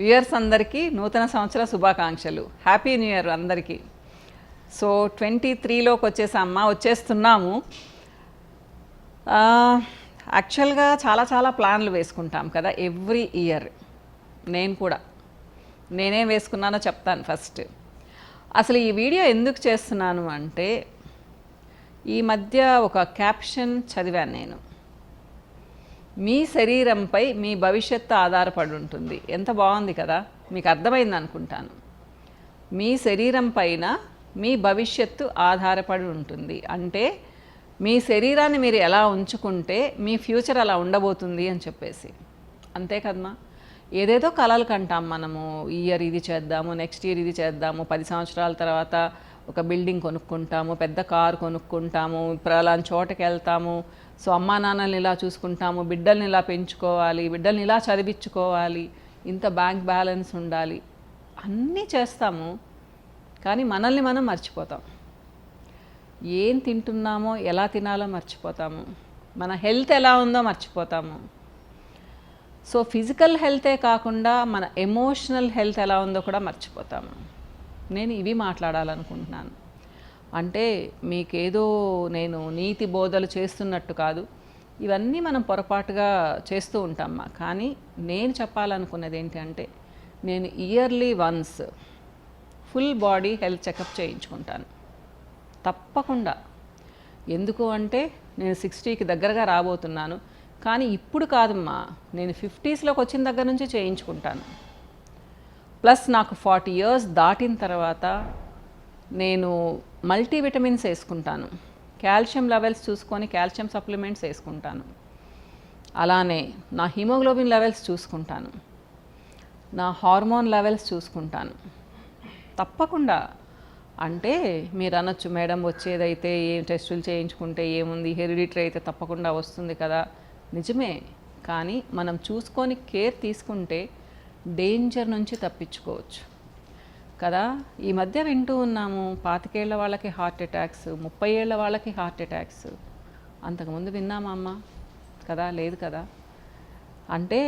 Viewers అందరికీ నూతన సంవత్సర శుభాకాంక్షలు. హ్యాపీ న్యూ ఇయర్ అందరికీ. సో 23లోకి వచ్చేస్తున్నాము. యాక్చువల్గా చాలా ప్లాన్లు వేసుకుంటాం కదా ఎవ్రీ ఇయర్. నేనేం వేసుకున్నానో చెప్తాను ఫస్ట్. అసలు ఈ వీడియో ఎందుకు చేస్తున్నాను అంటే, ఈ మధ్య ఒక క్యాప్షన్ చదివాను నేను. మీ శరీరంపై మీ భవిష్యత్తు ఆధారపడి ఉంటుంది. ఎంత బాగుంది కదా, మీకు అర్థమైంది అనుకుంటాను. మీ శరీరం పైన మీ భవిష్యత్తు ఆధారపడి ఉంటుంది అంటే, మీ శరీరాన్ని మీరు ఎలా ఉంచుకుంటే మీ ఫ్యూచర్ అలా ఉండబోతుంది అని చెప్పేసి. అంతే కదమ్మా. ఏదేదో కలలు కంటాం మనము. ఈ ఇయర్ ఇది చేద్దాము, నెక్స్ట్ ఇయర్ ఇది చేద్దాము, 10 సంవత్సరాల తర్వాత ఒక బిల్డింగ్ కొనుక్కుంటాము, పెద్ద కారు కొనుక్కుంటాము, అలాంటి చోటకి వెళ్తాము. సో అమ్మా నాన్నల్ని ఇలా చూసుకుంటాము, బిడ్డల్ని ఇలా పెంచుకోవాలి, బిడ్డల్ని ఇలా చదివించుకోవాలి, ఇంత బ్యాంక్ బ్యాలెన్స్ ఉండాలి, అన్నీ చేస్తాము. కానీ మనల్ని మనం మర్చిపోతాం. ఏం తింటున్నామో, ఎలా తినాలో మర్చిపోతాము. మన హెల్త్ ఎలా ఉందో మర్చిపోతాము. సో ఫిజికల్ హెల్తే కాకుండా మన ఎమోషనల్ హెల్త్ ఎలా ఉందో కూడా మర్చిపోతాము. నేను ఇవి మాట్లాడాలనుకుంటున్నాను. అంటే మీకేదో నేను నీతి బోధలు చేస్తున్నట్టు కాదు. ఇవన్నీ మనం పొరపాటుగా చేస్తూ ఉంటామా. కానీ నేను చెప్పాలనుకున్నది ఏంటంటే, నేను yearly once full body health checkup చేయించుకుంటాను తప్పకుండా. ఎందుకు అంటే, నేను 60కి దగ్గరగా రాబోతున్నాను. కానీ ఇప్పుడు కాదమ్మా, నేను 50స్లోకి వచ్చిన దగ్గర నుంచి చేయించుకుంటాను. ప్లస్ నాకు 40 ఇయర్స్ దాటిన తర్వాత నేను మల్టీవిటమిన్స్ వేసుకుంటాను. కాల్షియం లెవెల్స్ చూసుకొని కాల్షియం సప్లిమెంట్స్ వేసుకుంటాను. అలానే నా హిమోగ్లోబిన్ లెవెల్స్ చూసుకుంటాను, నా హార్మోన్ లెవెల్స్ చూసుకుంటాను తప్పకుండా. అంటే మీరు అనొచ్చు, మేడం వచ్చేదైతే ఏం టెస్టులు చేయించుకుంటే ఏముంది, హెరిడిటరీ అయితే తప్పకుండా వస్తుంది కదా. నిజమే, కానీ మనం చూసుకొని కేర్ తీసుకుంటే డేంజర్ నుంచి తప్పించుకోవచ్చు కదా. ఈ మధ్య వింటూ ఉన్నాము, 25 ఏళ్ల వాళ్ళకి హార్ట్ అటాక్స్, 30 ఏళ్ల వాళ్ళకి హార్ట్ అటాక్స్. అంతకుముందు విన్నామా అమ్మ కదా, లేదు కదా. అంటే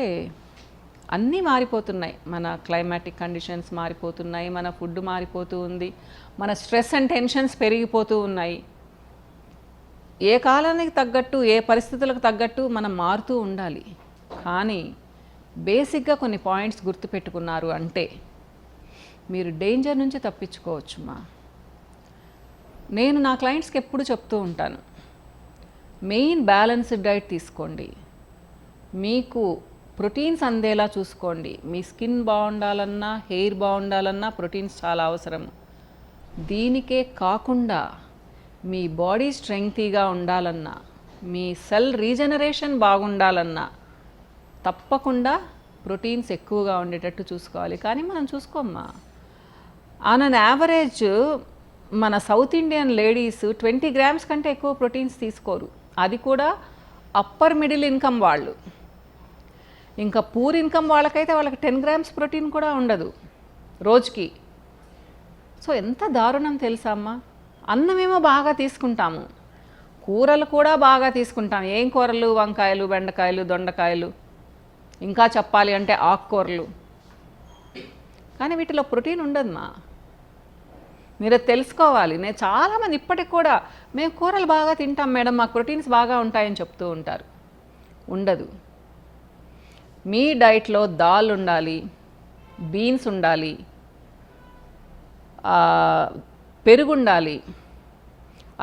అన్నీ మారిపోతున్నాయి. మన క్లైమాటిక్ కండిషన్స్ మారిపోతున్నాయి, మన ఫుడ్ మారిపోతూ ఉంది, మన స్ట్రెస్ అండ్ టెన్షన్స్ పెరిగిపోతూ ఉన్నాయి. ఏ కాలానికి తగ్గట్టు, ఏ పరిస్థితులకు తగ్గట్టు మనం మారుతూ ఉండాలి. కానీ బేసిక్గా కొన్ని పాయింట్స్ గుర్తుపెట్టుకున్నారు అంటే మీరు డేంజర్ నుంచి తప్పించుకోవచ్చుమా. నేను నా క్లయింట్స్కి ఎప్పుడు చెప్తూ ఉంటాను, మెయిన్ బ్యాలెన్స్డ్ డైట్ తీసుకోండి, మీకు ప్రోటీన్స్ అందేలా చూసుకోండి. మీ స్కిన్ బాగుండాలన్నా, హెయిర్ బాగుండాలన్నా ప్రోటీన్స్ చాలా అవసరం. దీనికే కాకుండా మీ బాడీ స్ట్రెంగ్తీగా ఉండాలన్నా, మీ సెల్ రీజనరేషన్ బాగుండాలన్నా తప్పకుండా ప్రోటీన్స్ ఎక్కువగా ఉండేటట్టు చూసుకోవాలి. కానీ మనం చూసుకోమ్మా. ఆన్ అన్ యావరేజ్ మన సౌత్ ఇండియన్ లేడీస్ 20 గ్రామ్స్ కంటే ఎక్కువ ప్రోటీన్స్ తీసుకోరు. అది కూడా అప్పర్ మిడిల్ ఇన్కమ్ వాళ్ళు. ఇంకా పూర్ ఇన్కమ్ వాళ్ళకైతే వాళ్ళకి 10 గ్రామ్స్ ప్రోటీన్ కూడా ఉండదు రోజుకి. సో ఎంత దారుణం తెలుసా అమ్మా. అన్నమేమో బాగా తీసుకుంటాము, కూరలు కూడా బాగా తీసుకుంటాం. ఏం కూరలు? వంకాయలు, బెండకాయలు, దొండకాయలు, ఇంకా చెప్పాలి అంటే ఆకుకూరలు. కానీ వీటిలో ప్రోటీన్ ఉండదమ్మా. మీరు తెలుసుకోవాలి. నేను చాలామంది ఇప్పటికి కూడా, మేము కూరలు బాగా తింటాం మేడం, మాకు ప్రోటీన్స్ బాగా ఉంటాయని చెప్తూ ఉంటారు. ఉండదు. మీ డైట్లో దాల్ ఉండాలి, బీన్స్ ఉండాలి, పెరుగు ఉండాలి,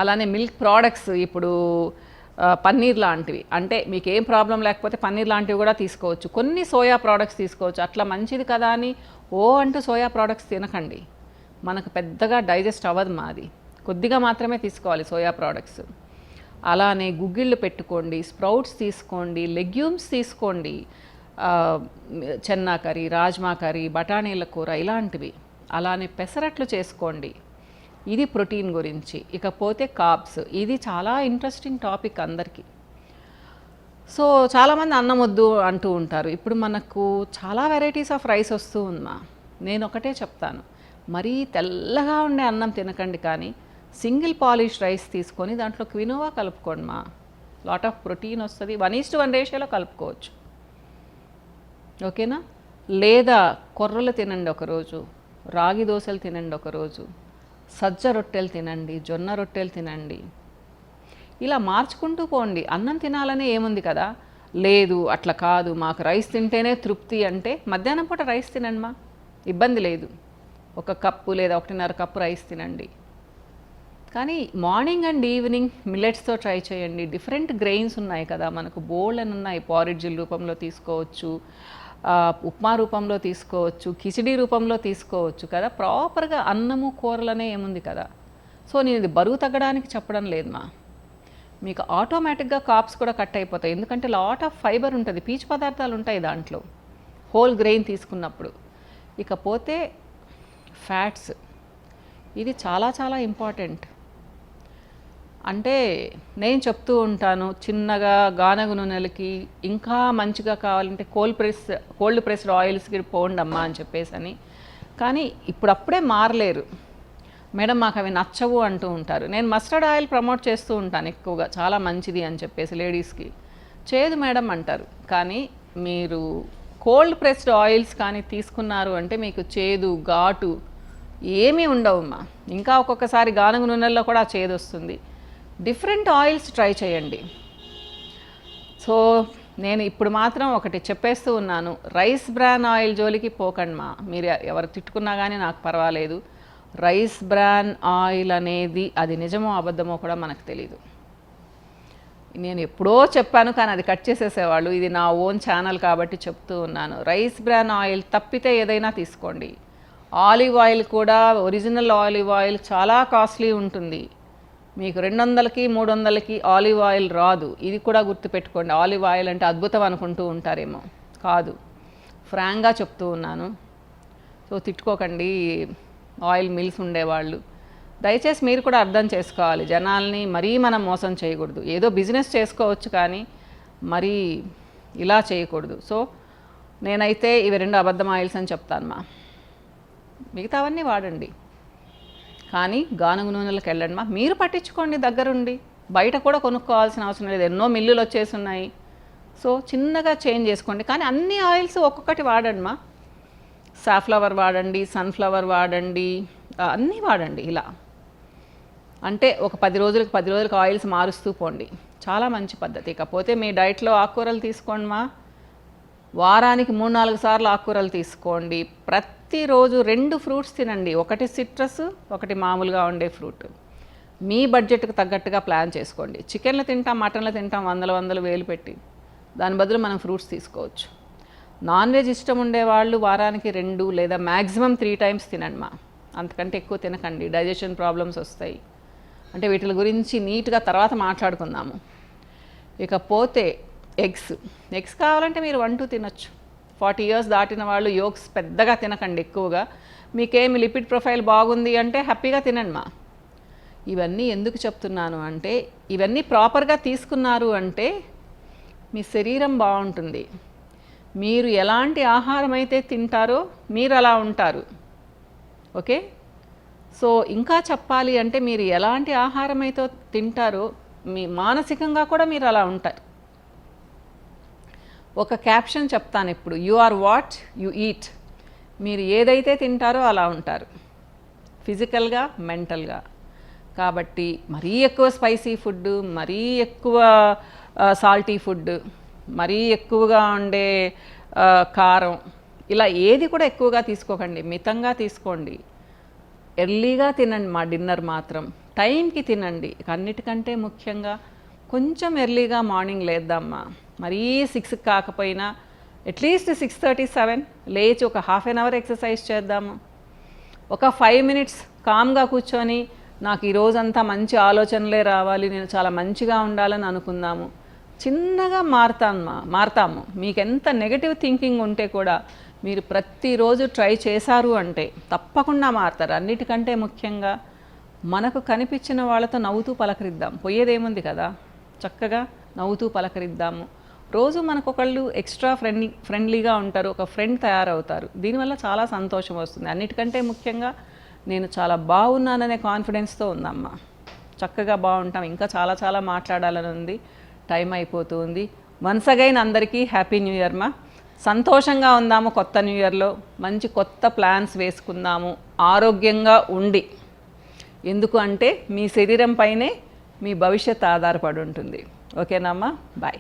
అలానే మిల్క్ ప్రోడక్ట్స్. ఇప్పుడు పన్నీర్ లాంటివి, అంటే మీకు ఏం ప్రాబ్లం లేకపోతే పన్నీర్ లాంటివి కూడా తీసుకోవచ్చు. కొన్ని సోయా ప్రోడక్ట్స్ తీసుకోవచ్చు. అట్లా మంచిది కదా అని అంటూ సోయా ప్రోడక్ట్స్ తినకండి. మనకు పెద్దగా డైజెస్ట్ అవ్వదు. మాది కొద్దిగా మాత్రమే తీసుకోవాలి సోయా ప్రోడక్ట్స్. అలానే గుగ్గిళ్ళు పెట్టుకోండి, స్ప్రౌట్స్ తీసుకోండి, లెగ్యూమ్స్ తీసుకోండి, చెన్నా కర్రీ, రాజ్మా కర్రీ, బఠానీల కూర ఇలాంటివి. అలానే పెసరట్లు చేసుకోండి. ఇది ప్రోటీన్ గురించి. ఇకపోతే కార్బ్స్, ఇది చాలా ఇంట్రెస్టింగ్ టాపిక్ అందరికీ. సో చాలామంది అన్నం వద్దు అంటూ ఉంటారు. ఇప్పుడు మనకు చాలా వెరైటీస్ ఆఫ్ రైస్ వస్తూ ఉందా. నేను ఒకటే చెప్తాను, మరీ తెల్లగా ఉండే అన్నం తినకండి. కానీ సింగిల్ పాలిష్ రైస్ తీసుకొని దాంట్లో క్వినోవా కలుపుకోండి మా. లాట్ ఆఫ్ ప్రోటీన్ వస్తుంది. 1:1 రేషియోలో కలుపుకోవచ్చు. ఓకేనా. లేదా కొర్రలు తినండి ఒకరోజు, రాగి దోశలు తినండి ఒకరోజు, సజ్జ రొట్టెలు తినండి, జొన్న రొట్టెలు తినండి. ఇలా మార్చుకుంటూ పోండి. అన్నం తినాలనే ఏముంది కదా. లేదు అట్లా కాదు, మాకు రైస్ తింటేనే తృప్తి అంటే మధ్యాహ్నం పూట రైస్ తినండి మా, ఇబ్బంది లేదు. 1 కప్పు లేదా 1.5 కప్పు రైస్ తినండి. కానీ మార్నింగ్ అండ్ ఈవినింగ్ మిల్లెట్స్తో ట్రై చేయండి. డిఫరెంట్ గ్రెయిన్స్ ఉన్నాయి కదా మనకు, బోల్డ్ అని ఉన్నాయి. పారిడ్జిల్ రూపంలో తీసుకోవచ్చు, ఉప్మా రూపంలో తీసుకోవచ్చు, కిచిడి రూపంలో తీసుకోవచ్చు కదా. ప్రాపర్గా అన్నము కూరలనే ఏముంది కదా. సో నేను ఇది బరువు తగ్గడానికి చెప్పడం లేదు మా, మీకు ఆటోమేటిక్గా కాప్స్ కూడా కట్ అయిపోతాయి. ఎందుకంటే లాట్ ఆఫ్ ఫైబర్ ఉంటుంది, పీచు పదార్థాలు ఉంటాయి దాంట్లో హోల్ గ్రెయిన్ తీసుకున్నప్పుడు. ఇకపోతే ఫ్యాట్స్, ఇది చాలా చాలా ఇంపార్టెంట్. అంటే నేను చెప్తూ ఉంటాను చిన్నగా గానుగ నూనెలకి ఇంకా మంచిగా కావాలంటే కోల్డ్ ప్రెస్డ్ ఆయిల్స్కి పోండమ్మా అని చెప్పేసి అని. కానీ ఇప్పుడప్పుడే మారలేరు మేడం, మాకు అవి నచ్చవు అంటూ ఉంటారు. నేను మస్టర్డ్ ఆయిల్ ప్రమోట్ చేస్తూ ఉంటాను ఎక్కువగా, చాలా మంచిది అని చెప్పేసి లేడీస్కి. చేదు మేడం అంటారు, కానీ మీరు కోల్డ్ ప్రెస్డ్ ఆయిల్స్ కానీ తీసుకున్నారు అంటే మీకు చేదు ఘాటు ఏమీ ఉండవమ్మా. ఇంకా ఒక్కొక్కసారి గానుగ నూనెల్లో కూడా చేదు వస్తుంది. డిఫరెంట్ ఆయిల్స్ ట్రై చేయండి. సో నేను ఇప్పుడు మాత్రం ఒకటి చెప్పేస్తూ ఉన్నాను, రైస్ బ్రాన్ ఆయిల్ జోలికి పోకండి మా. మీరు ఎవరు తిట్టుకున్నా కానీ నాకు పర్వాలేదు. రైస్ బ్రాన్ ఆయిల్ అనేది అది నిజమో అబద్ధమో కూడా మనకు తెలీదు. నేను ఎప్పుడో చెప్పాను కానీ అది కట్ చేసేసేవాళ్ళు. ఇది నా ఓన్ ఛానల్ కాబట్టి చెప్తూ ఉన్నాను. రైస్ బ్రాన్ ఆయిల్ తప్పితే ఏదైనా తీసుకోండి. ఆలివ్ ఆయిల్ కూడా ఒరిజినల్ ఆలివ్ ఆయిల్ చాలా కాస్ట్లీ ఉంటుంది. మీకు 200కి 300కి ఆలివ్ ఆయిల్ రాదు. ఇది కూడా గుర్తుపెట్టుకోండి. ఆలివ్ ఆయిల్ అంటే అద్భుతం అనుకుంటూ ఉంటారేమో, కాదు. ఫ్రాంక్గా చెప్తూ ఉన్నాను. సో తిట్టుకోకండి ఆయిల్ మిల్స్ ఉండేవాళ్ళు. దయచేసి మీరు కూడా అర్థం చేసుకోవాలి, జనాల్ని మరీ మనం మోసం చేయకూడదు. ఏదో బిజినెస్ చేసుకోవచ్చు కానీ మరీ ఇలా చేయకూడదు. సో నేనైతే ఇవి 2 అబద్ధం ఆయిల్స్ అని చెప్తాను మా. మిగతావన్నీ వాడండి కానీ గానుగ నూనెలకు వెళ్ళండి మా. మీరు పట్టించుకోండి దగ్గరుండి, బయట కూడా కొనుక్కోవాల్సిన అవసరం లేదు, ఎన్నో మిల్లులు వచ్చేసి ఉన్నాయి. సో చిన్నగా చేంజ్ చేసుకోండి కానీ అన్ని ఆయిల్స్ ఒక్కొక్కటి వాడండి మా. సాఫ్లవర్ వాడండి, సన్ఫ్లవర్ వాడండి, అన్నీ వాడండి. ఇలా అంటే ఒక 10 రోజులకు ఆయిల్స్ మారుస్తూ పోండి, చాలా మంచి పద్ధతి. ఇకపోతే మీ డైట్లో ఆకుకూరలు తీసుకోండి మా. వారానికి 3-4 సార్లు ఆకుకూరలు తీసుకోండి. ప్రతిరోజు 2 ఫ్రూట్స్ తినండి, ఒకటి సిట్రస్, ఒకటి మామూలుగా ఉండే ఫ్రూట్. మీ బడ్జెట్కి తగ్గట్టుగా ప్లాన్ చేసుకోండి. చికెన్లు తింటాం, మటన్లు తింటాం, వందలు వేలు పెట్టి, దాని బదులు మనం ఫ్రూట్స్ తీసుకోవచ్చు. నాన్ వెజ్ ఇష్టం ఉండేవాళ్ళు వారానికి 2 లేదా మ్యాక్సిమం 3 టైమ్స్ తినండి మా. అంతకంటే ఎక్కువ తినకండి, డైజెషన్ ప్రాబ్లమ్స్ వస్తాయి. అంటే వీటి గురించి నీట్గా తర్వాత మాట్లాడుకుందాము. ఇకపోతే ఎగ్స్ కావాలంటే మీరు 1-2 తినచ్చు. 40 years దాటిన వాళ్ళు యోగ్స్ పెద్దగా తినకండి ఎక్కువగా. మీకేమి లిపిడ్ ప్రొఫైల్ బాగుంది అంటే హ్యాపీగా తినండి మా. ఇవన్నీ ఎందుకు చెప్తున్నాను అంటే ఇవన్నీ ప్రాపర్గా తీసుకున్నారు అంటే మీ శరీరం బాగుంటుంది. మీరు ఎలాంటి ఆహారం అయితే తింటారో మీరు అలా ఉంటారు. ఓకే. సో ఇంకా చెప్పాలి అంటే మీరు ఎలాంటి ఆహారం అయితే తింటారో మీ మానసికంగా కూడా మీరు అలా ఉంటారు. ఒక క్యాప్షన్ చెప్తాను ఇప్పుడు, you are what you eat. మీరు ఏదైతే తింటారో అలా ఉంటారు, ఫిజికల్గా మెంటల్గా. కాబట్టి మరీ ఎక్కువ స్పైసీ ఫుడ్, మరీ ఎక్కువ సాల్టీ ఫుడ్, మరీ ఎక్కువగా ఉండే కారం, ఇలా ఏది కూడా ఎక్కువగా తీసుకోకండి, మితంగా తీసుకోండి. ఎర్లీగా తినండి మా. డిన్నర్ మాత్రం టైంకి తినండి. అన్నిటికంటే ముఖ్యంగా కొంచెం ఎర్లీగా మార్నింగ్ లేద్దామ్మా. మరీ 6 కాకపోయినా అట్లీస్ట్ 6:37 లేచి ఒక ½ an hour ఎక్సర్సైజ్ చేద్దాము. ఒక 5 minutes కామ్గా కూర్చొని నాకు ఈ రోజంతా మంచి ఆలోచనలే రావాలి, నేను చాలా మంచిగా ఉండాలని అనుకుందాము. చిన్నగా మారతాము. మీకు ఎంత నెగటివ్ థింకింగ్ ఉంటే కూడా మీరు ప్రతిరోజు ట్రై చేశారు అంటే తప్పకుండా మారుతారు. అన్నిటికంటే ముఖ్యంగా మనకు కనిపించిన వాళ్ళతో నవ్వుతూ పలకరిద్దాం. పోయేదేముంది కదా, చక్కగా నవ్వుతూ పలకరిద్దాము. రోజు మనకొకళ్ళు ఎక్స్ట్రా ఫ్రెండ్లీగా ఉంటారు, ఒక ఫ్రెండ్ తయారవుతారు. దీనివల్ల చాలా సంతోషం వస్తుంది. అన్నిటికంటే ముఖ్యంగా నేను చాలా బాగున్నాననే కాన్ఫిడెన్స్తో ఉందమ్మా. చక్కగా బాగుంటాం. ఇంకా చాలా చాలా మాట్లాడాలని ఉంది, టైం అయిపోతుంది. వన్స్ అగైన్ అందరికీ హ్యాపీ న్యూ ఇయర్ మా. సంతోషంగా ఉందాము కొత్త న్యూ ఇయర్లో, మంచి కొత్త ప్లాన్స్ వేసుకుందాము, ఆరోగ్యంగా ఉండి. ఎందుకు అంటే మీ శరీరం పైనే మీ భవిష్యత్తు ఆధారపడి ఉంటుంది. ఓకేనమ్మా, బాయ్.